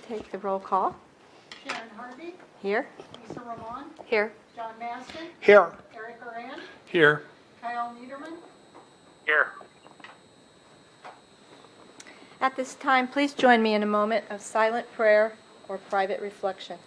take the roll call. Sharon Harvey, Here. Lisa Ramon, Here. John Maston, Here. Eric Oran, Here. Kyle Niederman. Here. At this time, please join me in a moment of silent prayer or private reflection.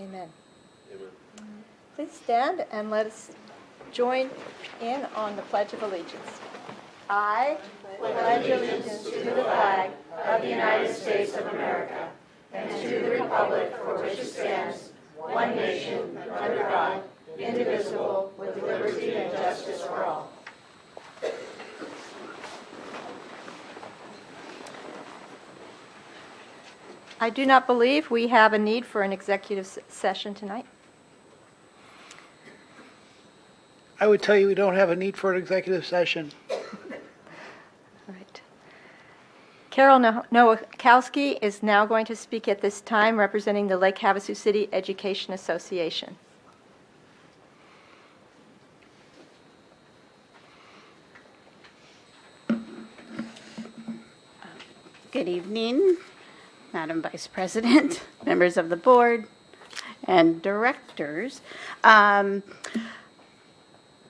Amen. Amen. Please stand and let us join in on the Pledge of Allegiance. I pledge allegiance to the flag of the United States of America and to the republic for which it stands, one nation, under God, indivisible, with liberty and justice for all. I do not believe we have a need for an executive session tonight. I would tell you we don't have a need for an executive session. All right. Carol Nowakowski is now going to speak at this time, representing the Lake Havasu City Education Association. Good evening, Madam Vice President, members of the board, and directors.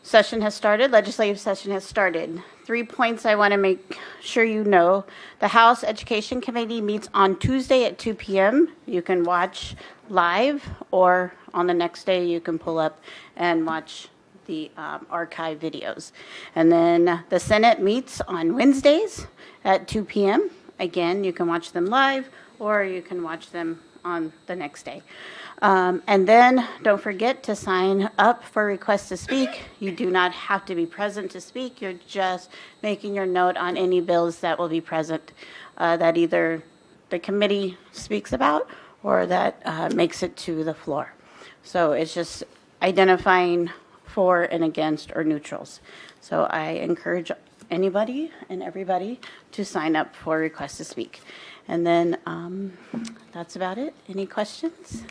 Session has started. Legislative session has started. 3 points I want to make sure you know. The House Education Committee meets on Tuesday at 2 p.m. You can watch live, or on the next day you can pull up and watch the archive videos. And then the Senate meets on Wednesdays at 2 p.m. Again, you can watch them live, or you can watch them on the next day. And then don't forget to sign up for request to speak. You do not have to be present to speak. You're just making your note on any bills that will be present that either the committee speaks about or that makes it to the floor. So it's just identifying for and against or neutrals. So I encourage anybody and everybody to sign up for request to speak. And then that's about it. Any questions?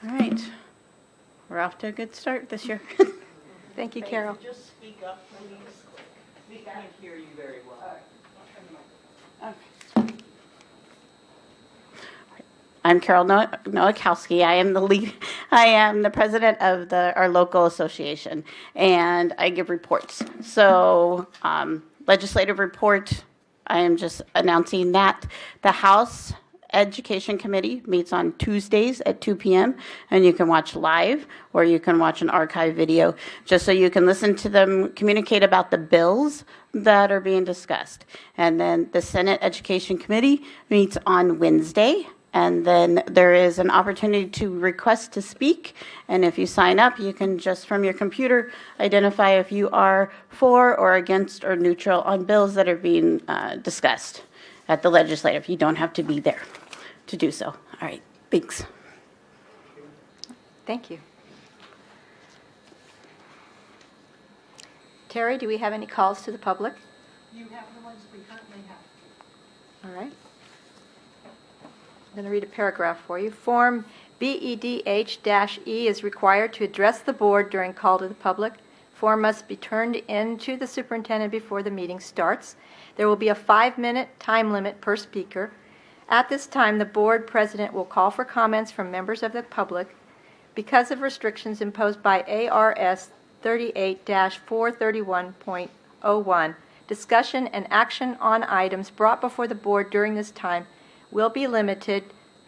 All right. We're off to a good start this year. Thank you, Carol. Just speak up, please. We can't hear you very well. Okay. I'm Carol Nowakowski. I am the president of our local association, and I give reports. So, legislative report, I am just announcing that the House Education Committee meets on Tuesdays at 2 p.m. and you can watch live or you can watch an archive video just so you can listen to them communicate about the bills that are being discussed. And then the Senate Education Committee meets on Wednesday, and then there is an opportunity to request to speak. And if you sign up, you can just from your computer identify if you are for or against or neutral on bills that are being discussed at the legislative. You don't have to be there to do so. All right, thanks. Thank you. Terry, do we have any calls to the public? You have the ones we currently have. All right. I'm going to read a paragraph for you. Form BEDH-E is required to address the board during call to the public. Form must be turned in to the superintendent before the meeting starts. There will be a 5-minute time limit per speaker. At this time, the board president will call for comments from members of the public. Because of restrictions imposed by ARS 38-431.01, discussion and action on items brought before the board during this time will be limited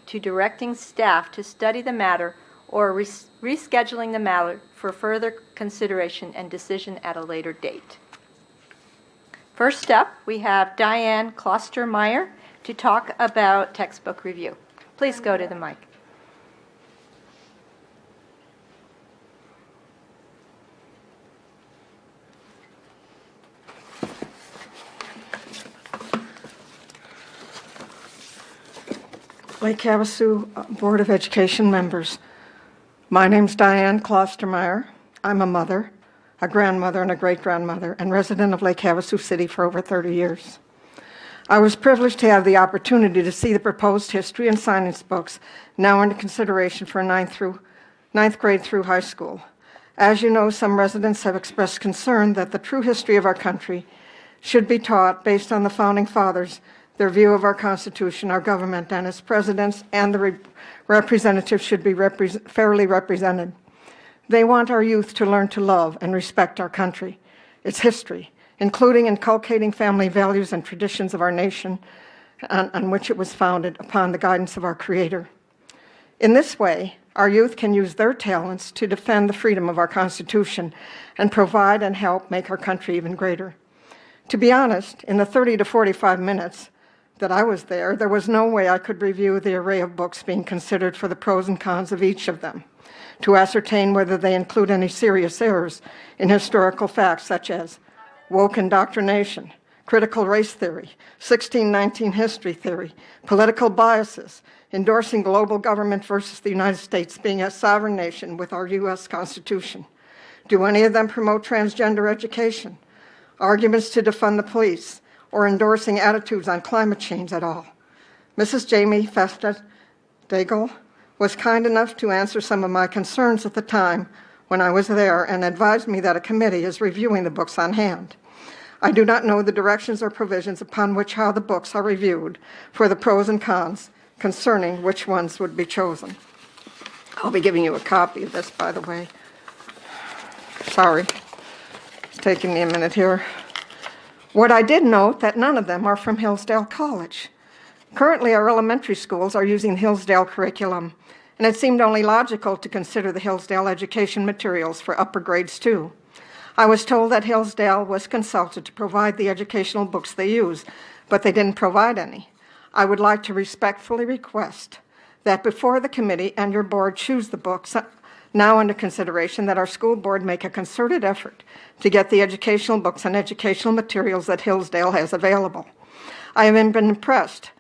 to directing staff to study the matter or rescheduling the matter for further consideration and decision at a later date. First up, we have Diane Klostermeyer to talk about textbook review. Please go to the mic. Lake Havasu Board of Education members. My name's Diane Klostermeyer. I'm a mother, a grandmother, and a great-grandmother, and resident of Lake Havasu City for over 30 years. I was privileged to have the opportunity to see the proposed history and science books now under consideration for ninth grade through high school. As you know, some residents have expressed concern that the true history of our country should be taught based on the Founding Fathers, their view of our Constitution, our government, and its presidents and the representatives should be fairly represented. They want our youth to learn to love and respect our country, its history, including inculcating family values and traditions of our nation on which it was founded upon the guidance of our Creator. In this way, our youth can use their talents to defend the freedom of our Constitution and provide and help make our country even greater. To be honest, in the 30 to 45 minutes that I was there was no way I could review the array of books being considered for the pros and cons of each of them, to ascertain whether they include any serious errors in historical facts such as woke indoctrination, critical race theory, 1619 history theory, political biases, endorsing global government versus the United States being a sovereign nation with our U.S. Constitution. Do any of them promote transgender education, arguments to defund the police, or endorsing attitudes on climate change at all? Mrs. Jamie Festa Daigle was kind enough to answer some of my concerns at the time when I was there and advised me that a committee is reviewing the books on hand. I do not know the directions or provisions upon which how the books are reviewed for the pros and cons concerning which ones would be chosen. I'll be giving you a copy of this, by the way. Sorry, it's taking me a minute here. What I did note that none of them are from Hillsdale College. Currently, our elementary schools are using Hillsdale curriculum, and it seemed only logical to consider the Hillsdale education materials for upper grades too. I was told that Hillsdale was consulted to provide the educational books they use, but they didn't provide any. I would like to respectfully request that before the committee and your board choose the books now under consideration, that our school board make a concerted effort to get the educational books and educational materials that Hillsdale has available. I have been impressed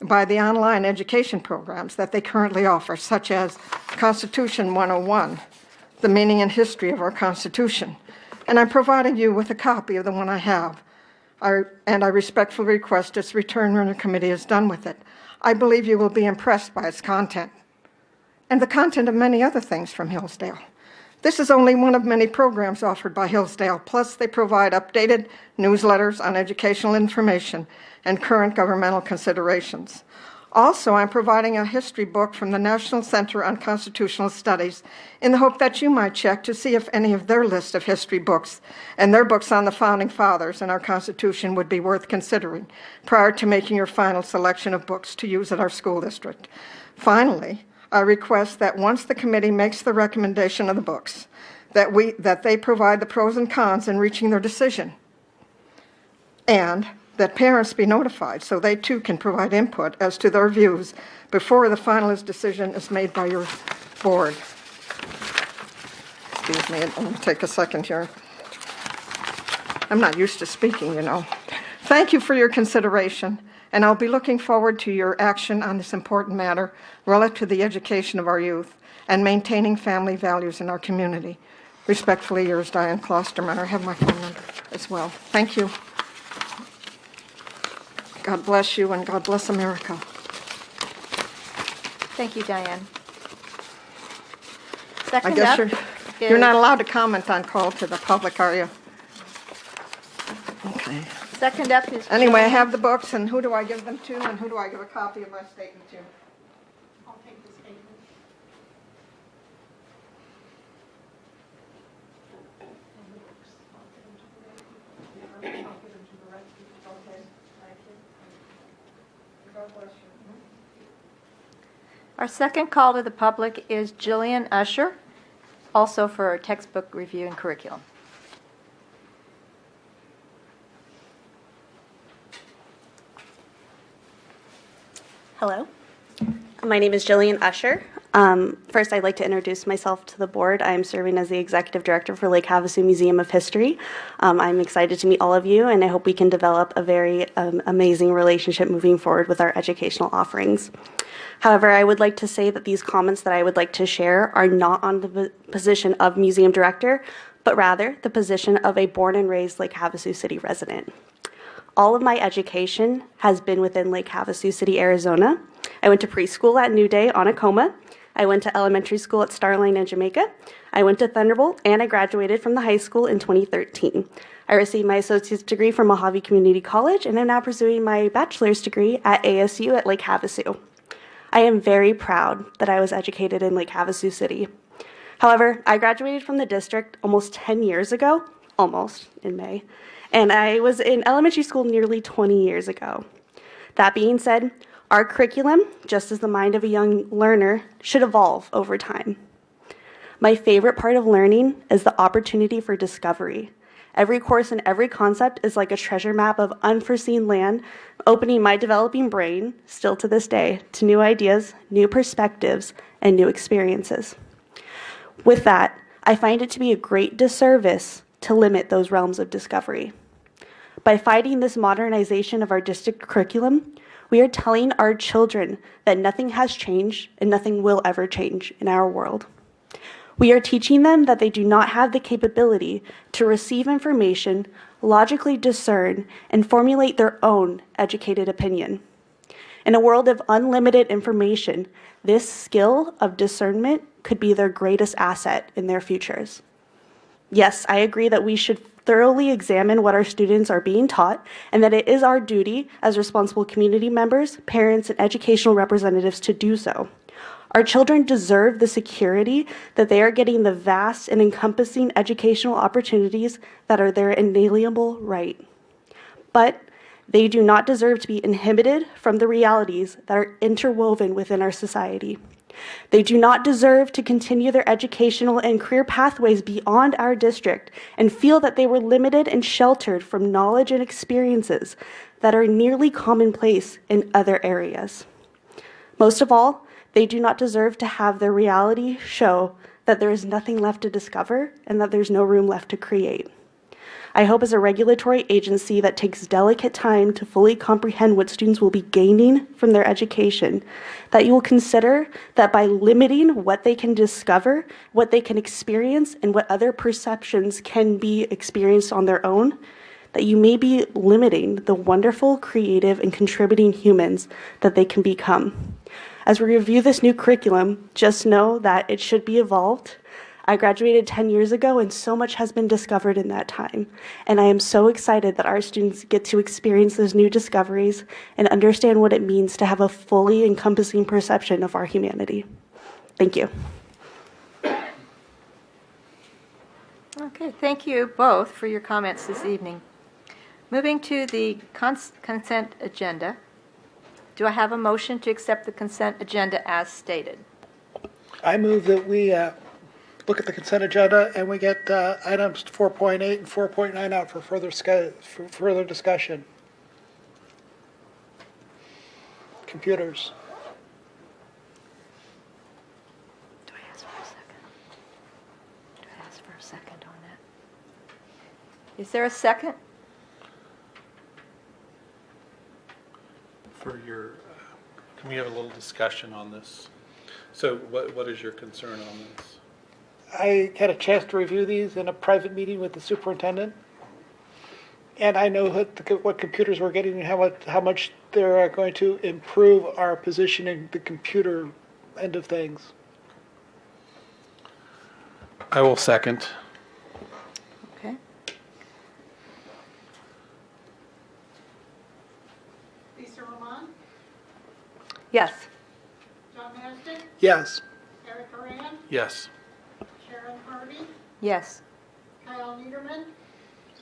by the online education programs that they currently offer, such as Constitution 101, the meaning and history of our Constitution, and I'm providing you with a copy of the one I have. And I respectfully request its return when the committee is done with it. I believe you will be impressed by its content and the content of many other things from Hillsdale. This is only one of many programs offered by Hillsdale, plus they provide updated newsletters on educational information and current governmental considerations. Also, I'm providing a history book from the National Center on Constitutional Studies in the hope that you might check to see if any of their list of history books and their books on the Founding Fathers and our Constitution would be worth considering prior to making your final selection of books to use at our school district. Finally, I request that once the committee makes the recommendation of the books, that they provide the pros and cons in reaching their decision, and that parents be notified so they too can provide input as to their views before the finalist decision is made by your board. Excuse me, I'm going to take a second here. I'm not used to speaking, you know. Thank you for your consideration, and I'll be looking forward to your action on this important matter relative to the education of our youth and maintaining family values in our community. Respectfully yours, Diane Klosterman. I have my phone number as well. Thank you. God bless you, and God bless America. Thank you, Diane. I Second guess up you're not allowed to comment on call to the public, are you? Okay. Second up is Anyway, I have the books, and who do I give them to, and who do I give a copy of my statement to? I'll take the statement. And the books. I'll give them to the right people. Okay, thank you. God bless you. Our second call to the public is Jillian Usher, also for textbook review and curriculum. Hello, my name is Jillian Usher. First, I'd like to introduce myself to the board. I'm serving as the Executive Director for Lake Havasu Museum of History. I'm excited to meet all of you, and I hope we can develop a very amazing relationship moving forward with our educational offerings. However, I would like to say that these comments that I would like to share are not on the position of museum director, but rather the position of a born and raised Lake Havasu City resident. All of my education has been within Lake Havasu City, Arizona. I went to preschool at New Day on Acoma. I went to elementary school at Starline in Jamaica. I went to Thunderbolt, and I graduated from the high school in 2013. I received my associate's degree from Mojave Community College, and I'm now pursuing my bachelor's degree at ASU at Lake Havasu. I am very proud that I was educated in Lake Havasu City. However, I graduated from the district almost 10 years ago, almost in May, and I was in elementary school nearly 20 years ago. That being said, our curriculum, just as the mind of a young learner, should evolve over time. My favorite part of learning is the opportunity for discovery. Every course and every concept is like a treasure map of unforeseen land, opening my developing brain, still to this day, to new ideas, new perspectives, and new experiences. With that, I find it to be a great disservice to limit those realms of discovery. By fighting this modernization of our district curriculum, we are telling our children that nothing has changed and nothing will ever change in our world. We are teaching them that they do not have the capability to receive information, logically discern, and formulate their own educated opinion. In a world of unlimited information, this skill of discernment could be their greatest asset in their futures. Yes, I agree that we should thoroughly examine what our students are being taught, and that it is our duty as responsible community members, parents, and educational representatives to do so. Our children deserve the security that they are getting the vast and encompassing educational opportunities that are their inalienable right. But they do not deserve to be inhibited from the realities that are interwoven within our society. They do not deserve to continue their educational and career pathways beyond our district and feel that they were limited and sheltered from knowledge and experiences that are nearly commonplace in other areas. Most of all, they do not deserve to have their reality show that there is nothing left to discover and that there's no room left to create. I hope as a regulatory agency that takes delicate time to fully comprehend what students will be gaining from their education, that you will consider that by limiting what they can discover, what they can experience, and what other perceptions can be experienced on their own, that you may be limiting the wonderful, creative, and contributing humans that they can become. As we review this new curriculum, just know that it should be evolved. I graduated 10 years ago, and so much has been discovered in that time. And I am so excited that our students get to experience those new discoveries and understand what it means to have a fully encompassing perception of our humanity. Thank you. Okay, thank you both for your comments this evening. Moving to the consent agenda. Do I have a motion to accept the consent agenda as stated? I move that we look at the consent agenda and we get items 4.8 and 4.9 out for further discussion. Computers. Do I ask for a second? Do I ask for a second on that? Is there a second? For your, can we have a little discussion on this? So what is your concern on this? I had a chance to review these in a private meeting with the superintendent, and I know what computers we're getting and how much they're going to improve our position in the computer end of things. I will second. Okay. Lisa Roman, Yes. John Maston, Yes. Eric Horan, Yes. Sharon Harvey, Yes. Kyle Niederman,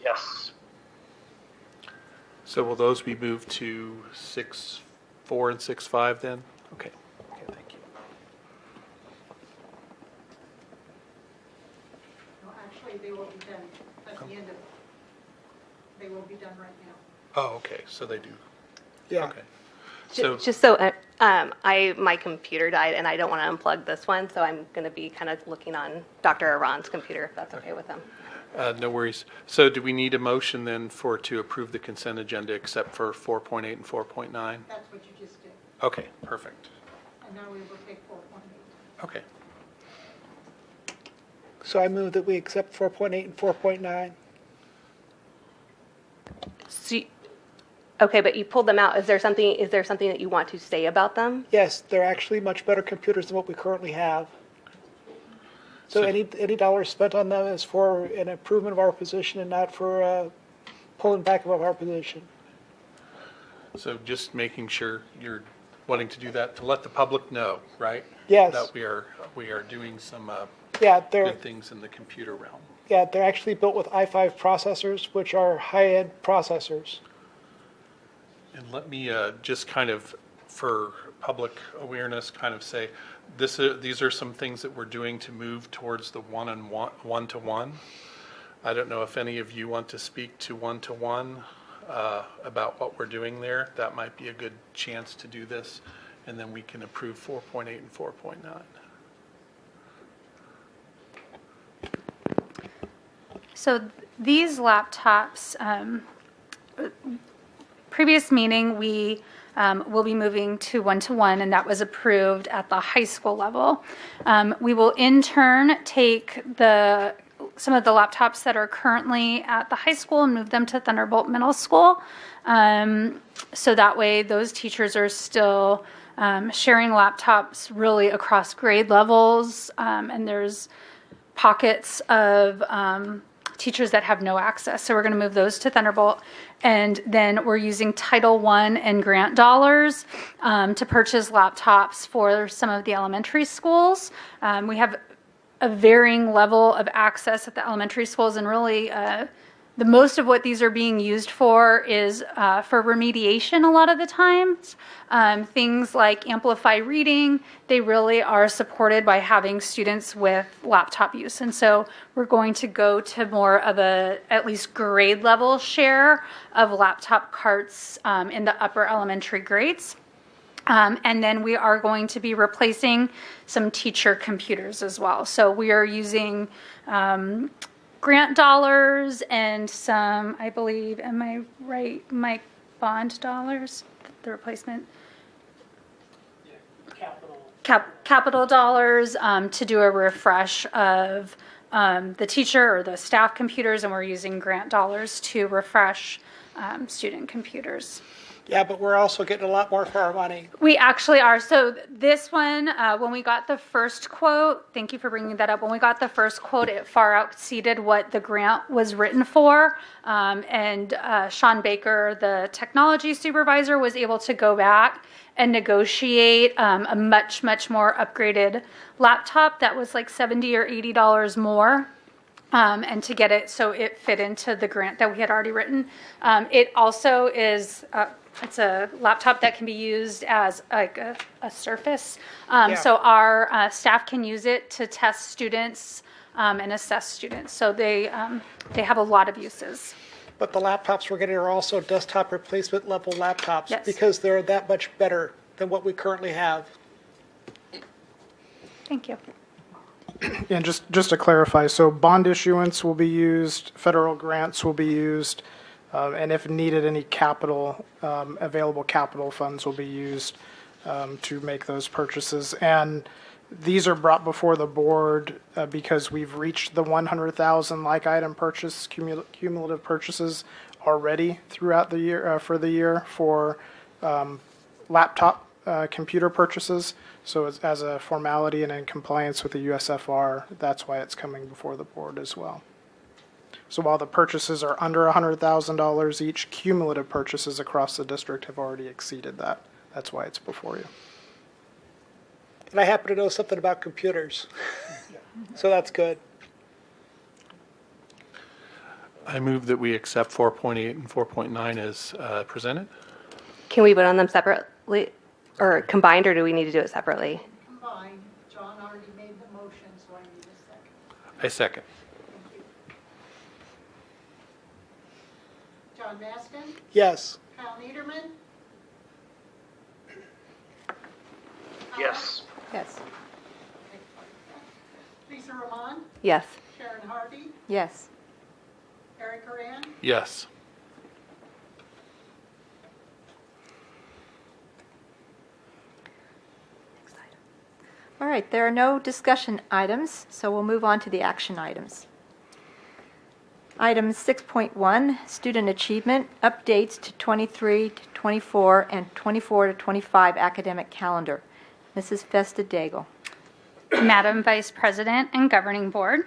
Yes. So will those be moved to 6.4 and 6.5 then? Okay. Okay, thank you. no, actually, they will be done at the end of, they will be done right now. Oh, okay, so they do. Yeah. Okay. So, Just so my computer died and I don't want to unplug this one, so I'm going to be kind of looking on Dr. Aron's computer if that's okay with him. no worries. So do we need a motion then to approve the consent agenda except for 4.8 and 4.9? That's what you just did. Okay, perfect. And and now we will take 4.8. Okay. So I move that we accept 4.8 and 4.9. Okay, but you pulled them out. Is there something that you want to say about them? Yes, they're actually much better computers than what we currently have. So So- any dollar spent on them is for an improvement of our position and not for pulling back of our position. So just making sure you're wanting to do that to let the public know, right? Yes. That we are doing some Yeah, good things in the computer realm. they're actually built with i5 processors, which are high-end processors. And let me just kind of, for public awareness, kind of say, these are some things that we're doing to move towards the one-to-one. I don't know if any of you want to speak to one-to-one about what we're doing there. That might be a good chance to do this, and then we can approve 4.8 and 4.9. So these laptops, previous meeting, we will be moving to one-to-one, and that was approved at the high school level. We will in turn take some of the laptops that are currently at the high school and move them to Thunderbolt Middle School. So that way those teachers are still sharing laptops really across grade levels, and there's pockets of teachers that have no access. So we're going to move those to Thunderbolt. And then we're using Title I and grant dollars to purchase laptops for some of the elementary schools. We have a varying level of access at the elementary schools, and really the most of what these are being used for is for remediation a lot of the times. Things like Amplify Reading, they really are supported by having students with laptop use. And so we're going to go to more of a at least grade level share of laptop carts in the upper elementary grades. And then we are going to be replacing some teacher computers as well. So we are using grant dollars and some, I believe, am I right, Mike, bond dollars, the replacement? Capital dollars to do a refresh of the teacher or the staff computers, and we're using grant dollars to refresh student computers. Yeah, but we're also getting a lot more for our money. We actually are. So this one, when we got the first quote, thank you for bringing that up. When we got the first quote, it far exceeded what the grant was written for. And Sean Baker, the technology supervisor, was able to go back and negotiate a much, much more upgraded laptop that was like $70 or $80 more. And to get it so it fit into the grant that we had already written. It also is, it's a laptop that can be used as like a Surface. So our staff can use it to test students and assess students. So they have a lot of uses. But the laptops we're getting are also desktop replacement level laptops. Yes. Because they're that much better than what we currently have. Thank you. And just to clarify, so bond issuance will be used, federal grants will be used, and if needed, any capital, available capital funds will be used to make those purchases. And these are brought before the board because we've reached the 100,000 like item purchase, cumulative purchases already throughout the year, for laptop computer purchases. So it's as a formality and in compliance with the USFR, that's why it's coming before the board as well. So while the purchases are under $100,000 each, cumulative purchases across the district have already exceeded that. That's why it's before you. And I happen to know something about computers. So that's good. I move that we accept 4.8 and 4.9 as presented. Can we vote on them separately or combined, or do we need to do it separately? Combined, John already made the motion, so I need a second. I second. Thank you. John Maston, Yes. Kyle Niederman, Yes. Yes. Lisa Roman, Yes. Sharon Harvey, Yes. Eric Horan, Yes. right, there are no discussion items, so we'll move on to the action items. Item 6.1, student achievement, updates to 23 to 24 and 24 to 25 academic calendar. Mrs. Festa Daigle. Madam Vice President and Governing Board,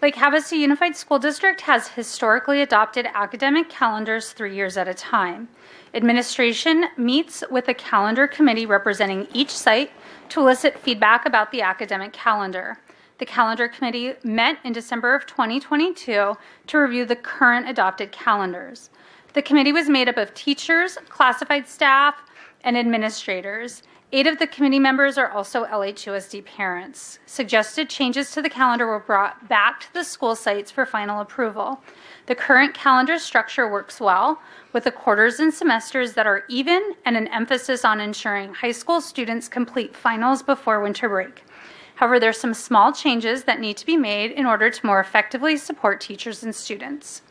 Lake Havasu Unified School District has historically adopted academic calendars 3 years at a time. Administration meets with a calendar committee representing each site to elicit feedback about the academic calendar. The calendar committee met in December of 2022 to review the current adopted calendars. The committee was made up of teachers, classified staff, and administrators. 8 of the committee members are also LHUSD parents. Suggested changes to the calendar were brought back to the school sites for final approval. The current calendar structure works well, with the quarters and semesters that are even and an emphasis on ensuring high school students complete finals before winter break. However, there are some small changes that need to be made in order to more effectively support teachers and students.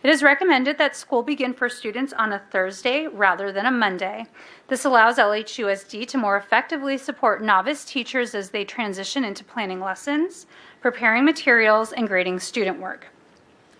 It is recommended that school begin for students on a Thursday rather than a Monday. This allows LHUSD to more effectively support novice teachers as they transition into planning lessons, preparing materials, and grading student work.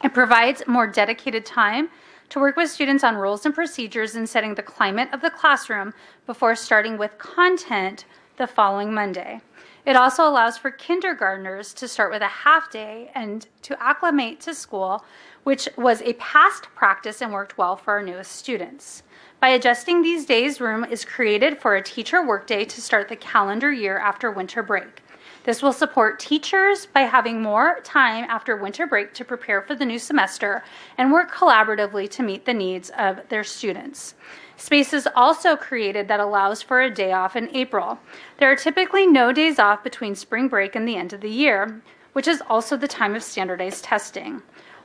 It provides more dedicated time to work with students on rules and procedures and setting the climate of the classroom before starting with content the following Monday. It also allows for kindergartners to start with a half day and to acclimate to school, which was a past practice and worked well for our newest students. By adjusting these days, room is created for a teacher workday to start the calendar year after winter break. This will support teachers by having more time after winter break to prepare for the new semester and work collaboratively to meet the needs of their students. Space is also created that allows for a day off in April. There are typically no days off between spring break and the end of the year, which is also the time of standardized testing.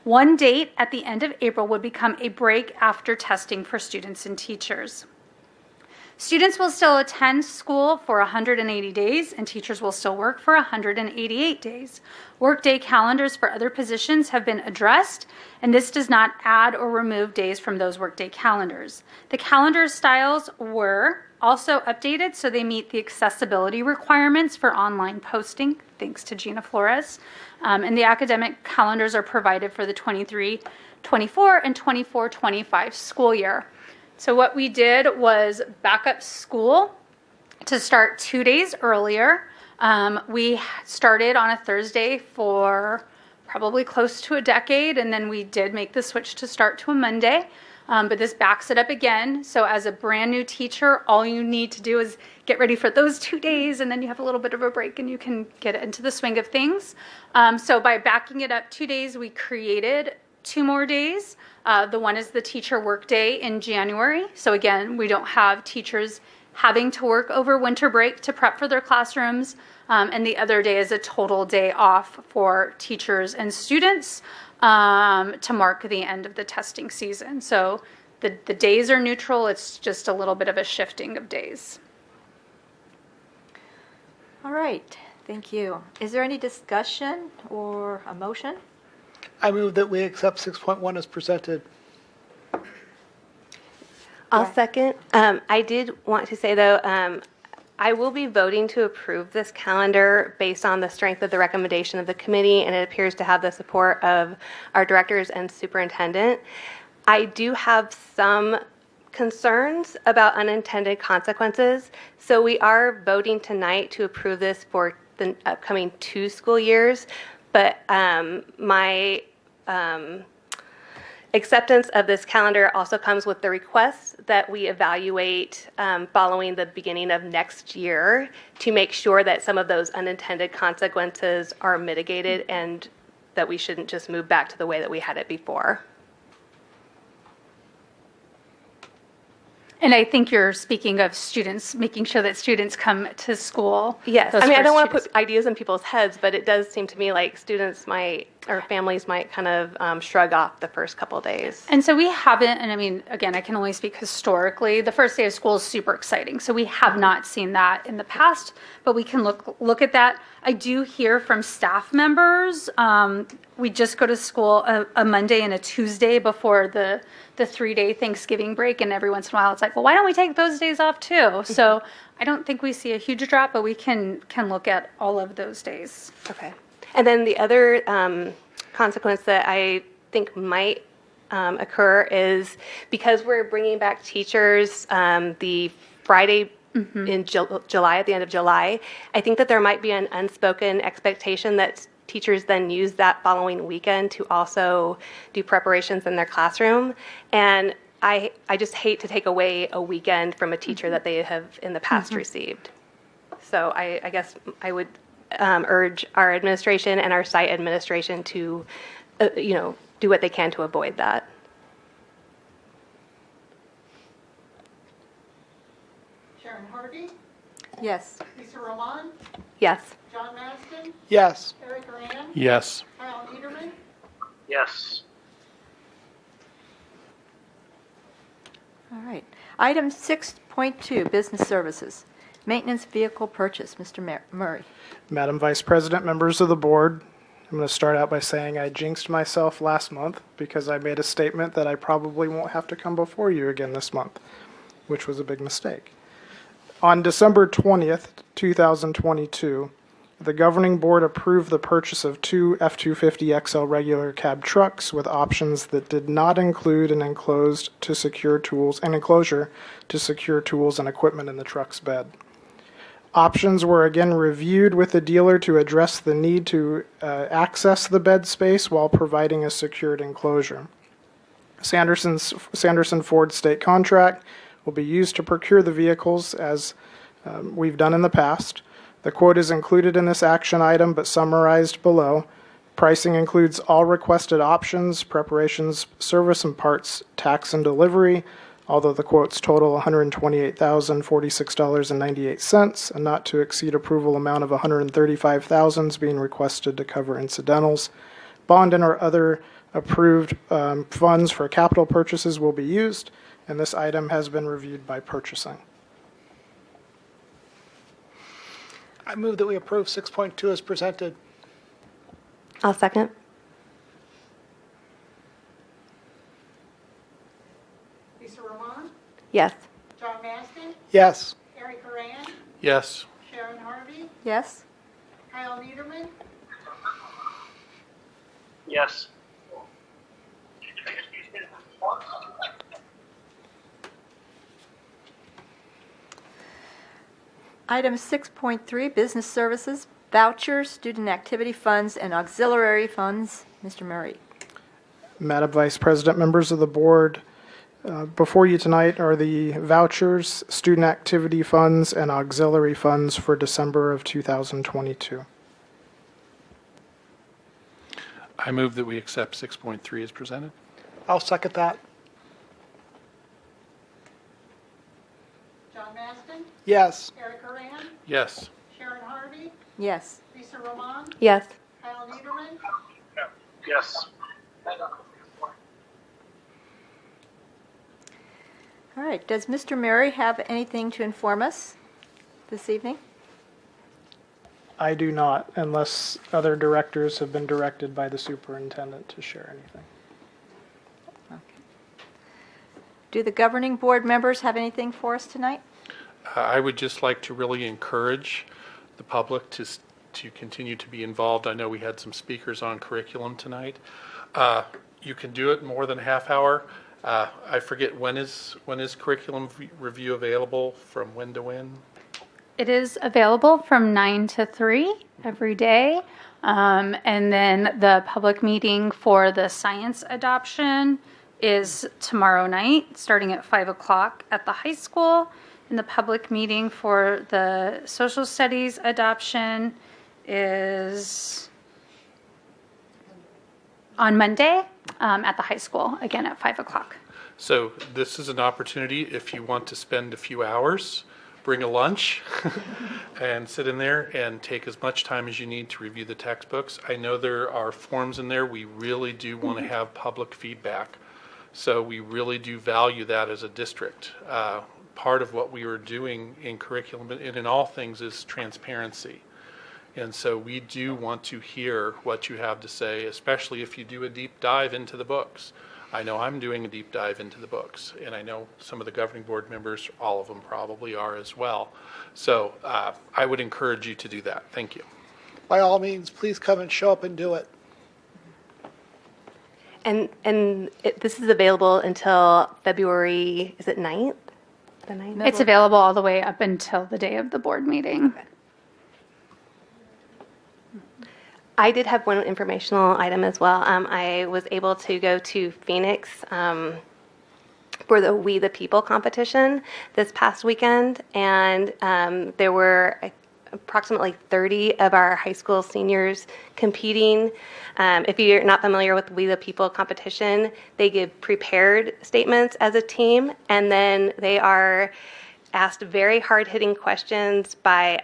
One date at the end of April would become a break after testing for students and teachers. Students will still attend school for 180 days, and teachers will still work for 188 days. Workday calendars for other positions have been addressed, and this does not add or remove days from those workday calendars. The calendar styles were also updated so they meet the accessibility requirements for online posting, thanks to Gina Flores. And the academic calendars are provided for the 23-24 and 24-25 school year. So what we did was back up school to start 2 days earlier. We started on a Thursday for probably close to a decade, and then we did make the switch to start to a Monday. But this backs it up again. So as a brand new teacher, all you need to do is get ready for those 2 days, and then you have a little bit of a break and you can get into the swing of things. So by backing it up 2 days, we created 2 more days. The one is the teacher work day in January. So again, we don't have teachers having to work over winter break to prep for their classrooms. And the other day is a total day off for teachers and students to mark the end of the testing season. So the days are neutral. It's just a little bit of a shifting of days. All right, thank you. Is there any discussion or a motion? I move that we accept 6.1 as presented. I'll second. I did want to say, though, I will be voting to approve this calendar based on the strength of the recommendation of the committee, and it appears to have the support of our directors and superintendent. I do have some concerns about unintended consequences, so we are voting tonight to approve this for the upcoming 2 school years, but my acceptance of this calendar also comes with the request that we evaluate following the beginning of next year to make sure that some of those unintended consequences are mitigated and that we shouldn't just move back to the way that we had it before. And I think you're speaking of students, making sure that students come to school. Yes, those I mean, I first don't want 2 to put ideas in people's heads, but it does seem to me like students might or families might kind of shrug off the first couple days. And so we haven't, and I mean, again, I can only speak historically. The first day of school is super exciting. So we have not seen that in the past, but we can look at that. I do hear from staff members. We just go to school a Monday and a Tuesday before the 3-day Thanksgiving break, and every once in a while it's like, well, why don't we take those days off too? So I don't think we see a huge drop, but we can look at all of those days. Okay. And then the other consequence that I think might occur is because we're bringing back teachers the Friday in July, at the end of July, I think that there might be an unspoken expectation that teachers then use that following weekend to also do preparations in their classroom. And I just hate to take away a weekend from a teacher that they have in the past received. So I guess I would urge our administration and our site administration to, do what they can to avoid that. Sharon Harvey, Yes. Lisa Roman, Yes. John Maston, Yes. Eric Moran, Yes. Kyle Niederman, Yes. All right. Item 6.2, business services. Maintenance vehicle purchase. Mr. Murray. Madam Vice President, members of the board, I'm going to start out by saying I jinxed myself last month because I made a statement that I probably won't have to come before you again this month, which was a big mistake. On December 20th, 2022, the governing board approved the purchase of 2 F-250XL regular cab trucks with options that did not include an enclosure to secure tools and equipment in the truck's bed. Options were again reviewed with the dealer to address the need to access the bed space while providing a secured enclosure. Sanderson Ford state contract will be used to procure the vehicles as we've done in the past. The quote is included in this action item but summarized below. Pricing includes all requested options, preparations, service and parts, tax and delivery, although the quotes total $128,046.98, and not to exceed approval amount of $135,000 is being requested to cover incidentals. Bond and or other approved funds for capital purchases will be used, and this item has been reviewed by purchasing. I move that we approve 6.2 as presented. I'll second. Lisa Roman, Yes. John Maston, Yes. Eric Moran, Yes. Sharon Harvey, Yes. Kyle Niederman, Yes. Item 6.3, business services, vouchers, student activity funds, and auxiliary funds. Mr. Murray. Madam Vice President, members of the board, before you tonight are the vouchers, student activity funds, and auxiliary funds for December of 2022. I move that we accept 6.3 as presented. I'll second that. John Maston, Yes. Eric Moran, Yes. Sharon Harvey, Yes. Lisa Roman, Yes. Kyle Niederman, Yes. All right. Does Mr. Murray have anything to inform us this evening? I do not, unless other directors have been directed by the superintendent to share anything. Do the governing board members have anything for us tonight? I would just like to really encourage the public to continue to be involved. I know we had some speakers on curriculum tonight. You can do it more than a half hour. I forget, when is curriculum review available, from when to when? It is available from 9 to 3 every day. And then the public meeting for the science adoption is tomorrow night, starting at 5 o'clock at the high school. And the public meeting for the social studies adoption is on Monday at the high school, again at 5 o'clock. So this is an opportunity, if you want to spend a few hours bring a lunch and sit in there and take as much time as you need to review the textbooks. I know there are forms in there. We really do want to have public feedback. So we really do value that as a district. Part of what we are doing in curriculum and in all things is transparency. And so we do want to hear what you have to say, especially if you do a deep dive into the books. I know I'm doing a deep dive into the books, and I know some of the governing board members, all of them probably are as well. So I would encourage you to do that. Thank you. By all means, please come and show up and do it. And this is available until February, is it 9th? The 9th? It's available all the way up until the day of the board meeting. I did have one informational item as well. I was able to go to Phoenix for the We the People competition this past weekend, and there were approximately 30 of our high school seniors competing. If you're not familiar with We the People competition, they give prepared statements as a team, and then they are asked very hard-hitting questions by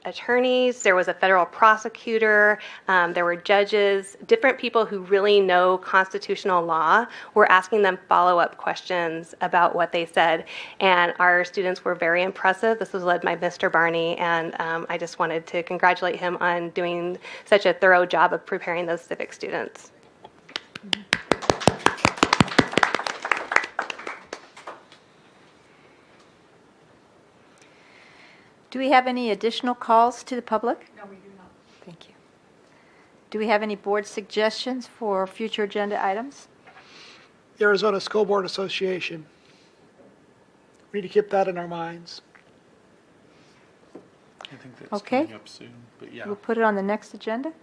attorneys. There was a federal prosecutor. There were judges. Different people who really know constitutional law were asking them follow-up questions about what they said. And our students were very impressive. This was led by Mr. Barney, and I just wanted to congratulate him on doing such a thorough job of preparing those civic students. Do we have any additional calls to the public? No, we do not. Thank you. Do we have any board suggestions for future agenda items? The Arizona School Board Association. We need to keep that in our minds. I think that's Okay. coming up soon, but yeah. We'll put it on the next agenda.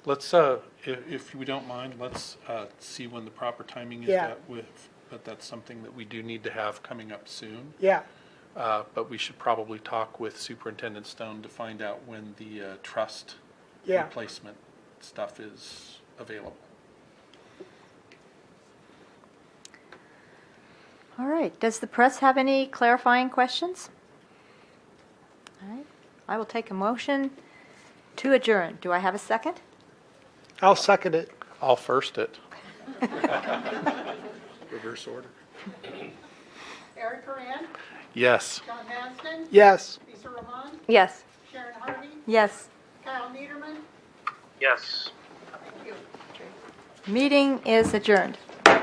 Let's, if we don't mind, let's see when the proper timing is. Yeah. But that's something that we do need to have coming up soon. Yeah. But we should probably talk with Superintendent Stone to find out when the trust Yeah. replacement stuff is available. All right. Does the press have any clarifying questions? All right. I will take a motion to adjourn. Do I have a second? I'll second it. I'll first it. Reverse order. Eric Coran, Yes. John Maston, Yes. Lisa Roman, Yes. Sharon Harvey, Yes. Kyle Niederman. Yes. Thank you. Meeting is adjourned. It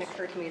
occurred to me